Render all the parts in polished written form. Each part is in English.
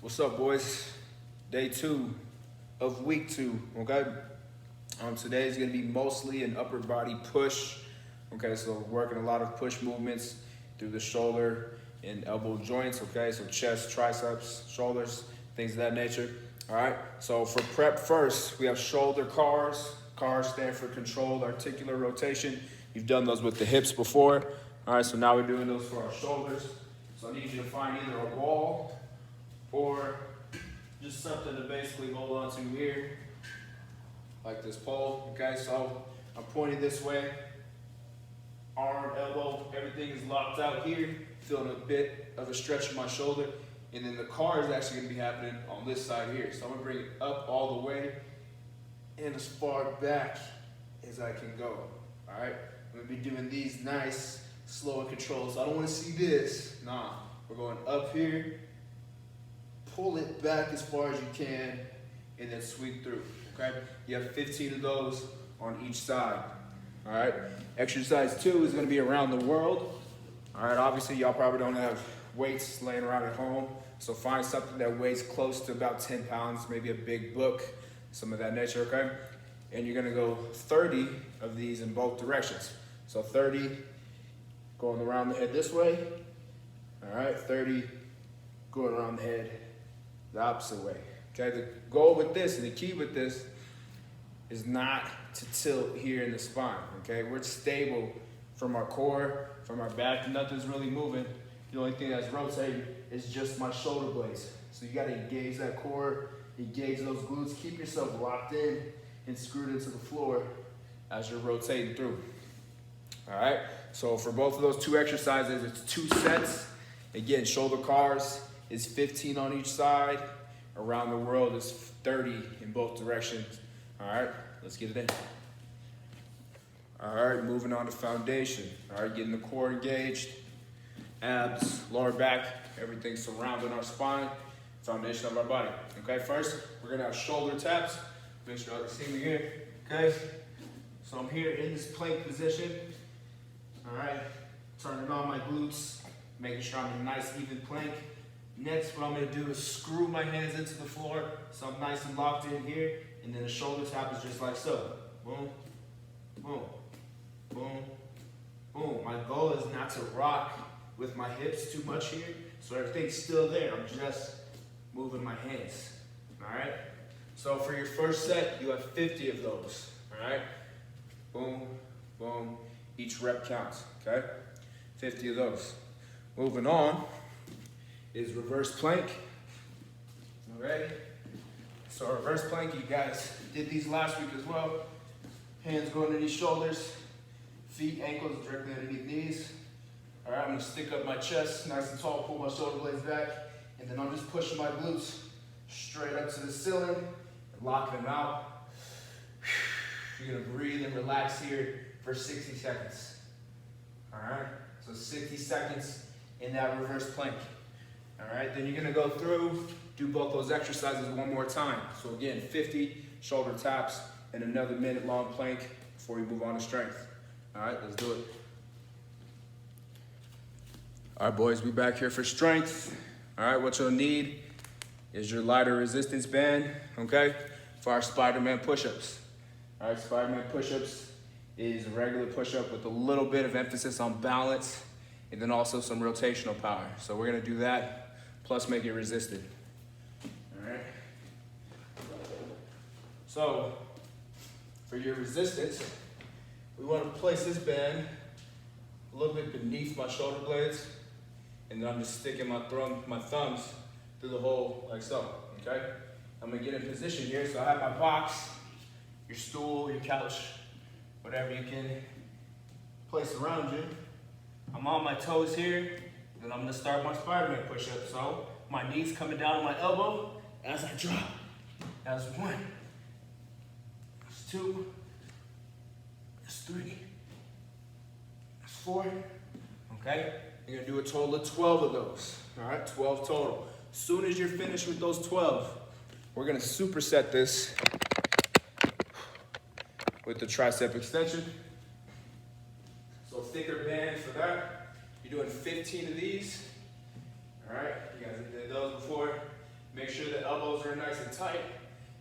What's up, boys? Day 2 of week 2, okay? Today is gonna be mostly an upper body push, okay? So working a lot of push movements through the shoulder and elbow joints, okay? So chest, triceps, shoulders, things of that nature, all right? So for prep first, we have shoulder cars. Cars stand for controlled articular rotation. You've done those with the hips before, all right? So now we're doing those for our shoulders. So I need you to find either a wall or just something to basically hold on to here, like this pole, okay? So I'm pointing this way, arm, elbow, everything is locked out here, feeling a bit of a stretch in my shoulder, and then the car is actually gonna be happening on this side here. So I'm gonna bring it up all the way and as far back as I can go, all right? I'm gonna be doing these nice, slow and controlled. So I don't wanna see this, nah. We're going up here, pull it back as far as you can, and then sweep through, okay? You have 15 of those on each side, all right? Exercise 2 is gonna be around the world, all right? Obviously, y'all probably don't have weights laying around at home, so find something that weighs close to about 10 pounds, maybe a big book, some of that nature, okay? And you're gonna go 30 of these in both directions. So 30 going around the head this way, all right? 30 going around the head the opposite way, okay? The goal with this and the key with this is not to tilt here in the spine, okay? We're stable from our core, from our back, nothing's really moving. The only thing that's rotating is just my shoulder blades. So you gotta engage that core, engage those glutes, keep yourself locked in and screwed into the floor as you're rotating through, all right? So for both of those 2 exercises, it's 2 sets. Again, shoulder cars is 15 on each side. Around the world is 30 in both directions. All right, let's get it in. All right, moving on to foundation. All right, getting the core engaged, abs, lower back, everything surrounding our spine, foundation of our body. Okay, first, we're gonna have shoulder taps. Make sure you see me here, okay? So I'm here in this plank position. All right, turning on my glutes, making sure I'm in a nice even plank. Next, what I'm gonna do is screw my hands into the floor so I'm nice and locked in here, and then the shoulder tap is just like so. Boom, boom, boom, boom. My goal is not to rock with my hips too much here, so everything's still there. I'm just moving my hands, all right? So for your first set, you have 50 of those, all right? Boom, boom, each rep counts, okay? 50 of those. Moving on is reverse plank. All right? So reverse plank, you guys did these last week as well. Hands go underneath shoulders, feet, ankles directly underneath knees. All right, I'm gonna stick up my chest nice and tall, pull my shoulder blades back, and then I'm just pushing my glutes straight up to the ceiling and locking them out. You're gonna breathe and relax here for 60 seconds. All right, so 60 seconds in that reverse plank. All right, then you're gonna go through, do both those exercises one more time. So again, 50 shoulder taps and another minute-long plank before you move on to strength. All right, let's do it. All right, boys, we back here for strength. All right, what you'll need is your lighter resistance band, okay, for our Spider-Man push-ups. All right, Spider-Man push-ups is a regular push-up with a little bit of emphasis on balance and then also some rotational power. So we're gonna do that, plus make it resisted. All right. So for your resistance, we want to place this band a little bit beneath my shoulder blades, and then I'm just sticking my thumbs through the hole like so, okay? I'm gonna get in position here, so I have my box, your stool, your couch, whatever you can place around you. I'm on my toes here, then I'm gonna start my Spider-Man push-up. So my knees coming down on my elbow as I drop. That's 1, that's 2, that's 3, that's 4, okay? You're gonna do a total of 12 of those, all right? 12 total. As soon as you're finished with those 12, we're gonna superset this with the tricep extension. So thicker band for that. You're doing 15 of these. All right, you guys did those before. Make and tight.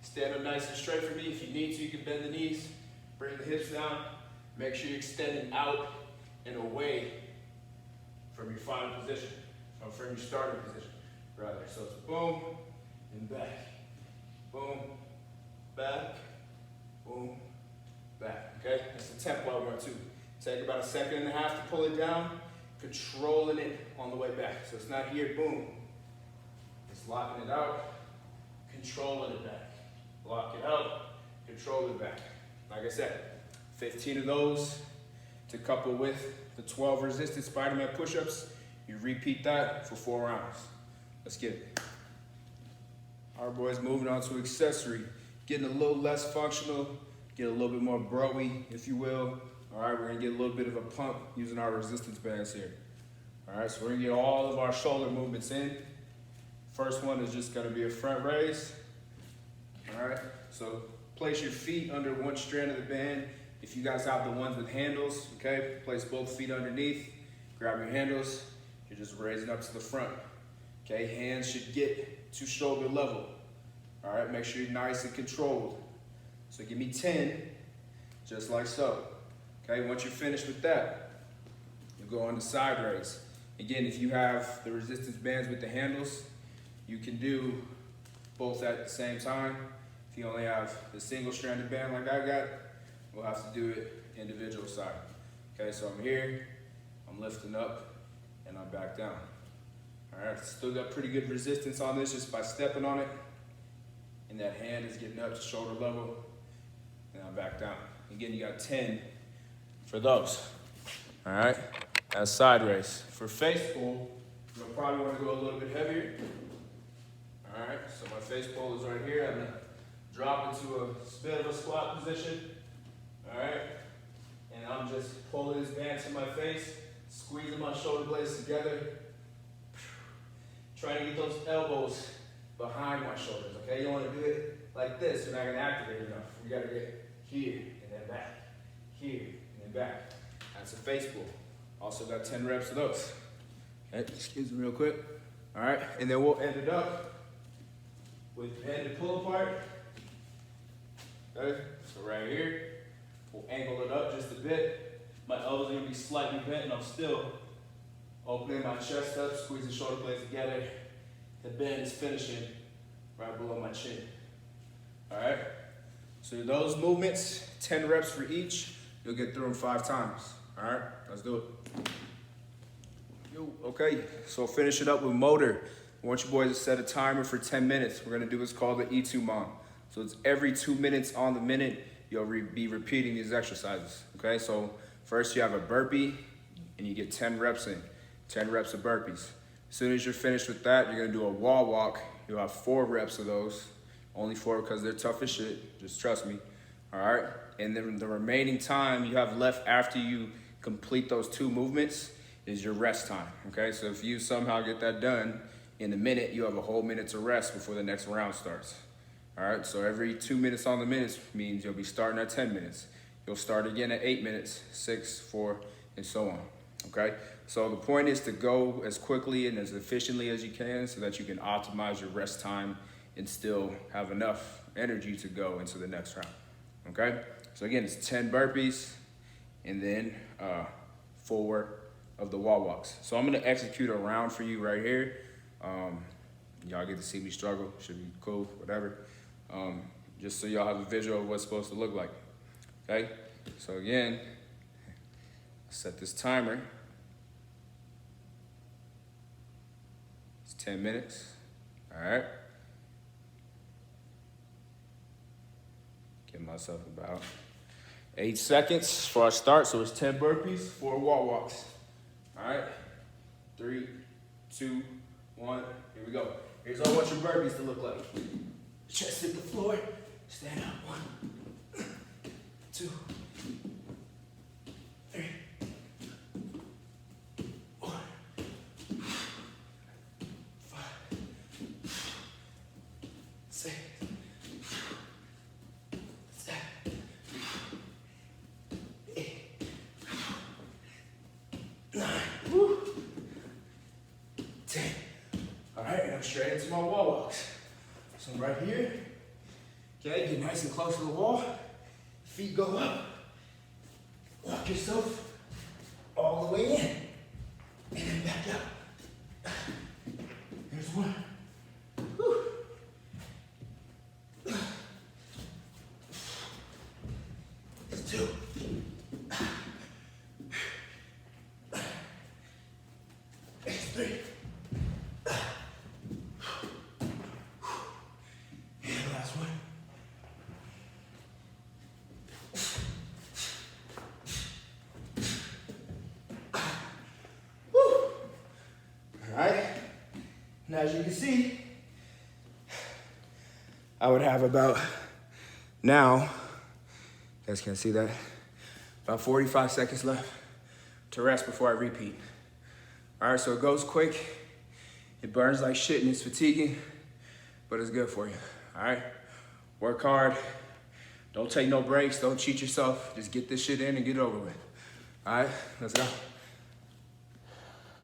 Stand up nice and straight for me. If you need to, you can bend the knees, bring the hips down. Make sure you're extending out and away from your final position, or from your starting position, rather. So it's boom, and back, boom, back, boom, back, okay? That's the tempo I want to. Take about 1.5 seconds to pull it down, controlling it on the way back. So it's not here, boom. It's locking it out, controlling it back. Lock it out, control it back. Like I said, 15 of those to couple with the 12 resisted Spider-Man push-ups. You repeat that for 4 rounds. Let's get it. All right, boys, moving on to accessory. Getting a little less functional, get a little bit more bro-y, if you will. All right, we're gonna get a little bit of a pump using our resistance bands here. All right, so we're gonna get all of our shoulder movements in. First one is just gonna be a front raise. All right, so place your feet under one strand of the band. If you guys have the ones with handles, okay, place both feet underneath, grab your handles, you're just raising up to the front. Okay, hands should get to shoulder level. All right, make sure you're nice and controlled. So give me 10, just like so. Okay, once you're finished with that, you go on the side raise. Again, if you have the resistance bands with the handles, you can do both at the same time. If you only have the single stranded band like I got, we'll have to do it individual side. Okay, so I'm here, I'm lifting up, and I'm back down. All right, still got pretty good resistance on this just by stepping on it. And that hand is getting up to shoulder level, and I'm back down. Again, you got 10 for those. All right, that's side raise. For face pull, you'll probably want to go a little bit heavier. All right, so my face pull is right here. I'm gonna drop into a bit of a squat position. All right, and I'm just pulling this band to my face, squeezing my shoulder blades together, trying to get those elbows behind my shoulders, okay? You don't want to do it like this, you're not going to activate enough. You got to get here and then back, here and then back. That's a face pull. Also got 10 reps of those. Okay, excuse me real quick. All right, and then we'll end it up with bend and pull apart. Okay, so right here, we'll angle it up just a bit. My elbows are going to be slightly bent and I'm still opening my chest up, squeezing shoulder blades together. The bend is finishing right below my chin. All right? So those movements, 10 reps for each. You'll get through them 5 times. All right? Let's do it. Okay, so finish it up with motor. I want you boys to set a timer for 10 minutes. We're gonna do what's called the E2 mom. So it's every 2 minutes on the minute, you'll be repeating these exercises. Okay, so first you have a burpee and you get 10 reps in. 10 reps of burpees. As soon as you're finished with that, you're gonna do a wall walk. You'll have 4 reps of those. Only 4 because they're tough as shit, just trust me. All right, and then the remaining time you have left after you complete those 2 movements is your rest time, okay? So if you somehow get that done in a minute, you have a whole minute to rest before the next round starts. All right, so every 2 minutes on the minutes means you'll be starting at 10 minutes. You'll start again at 8 minutes, 6, 4, and so on, okay? So the point is to go as quickly and as efficiently as you can so that you can optimize your rest time and still have enough energy to go into the next round, okay? So again, it's 10 burpees and then 4 of the wall walks. So I'm gonna execute a round for you right here. Y'all get to see me struggle, should be cool, whatever. Just so y'all have a visual of what it's supposed to look like, okay? So again, set this timer. It's 10 minutes, all right? Give myself about 8 seconds before I start, so it's 10 burpees, 4 wall walks. All right, 3, 2, 1, here we go. Here's what I want your burpees to look like. Chest hit the floor, stand up, 1, 2, 3, 4, 5, 6, 7, 8, 9, 10. All right, and I'm straight into my wall walks. So right here, okay, get nice and close to the wall. Feet go up. Walk yourself all the way in. And then back out. Here's one. Whew. There's two. There's three. And last one. Alright, now as you can see, I would have about, now, you guys can't see that, about 45 seconds left to rest before I repeat. Alright, so it goes quick, it burns like shit and it's fatiguing, but it's good for you, alright? Work hard, don't take no breaks, don't cheat yourself, just get this shit in and get it over with. Alright, let's go.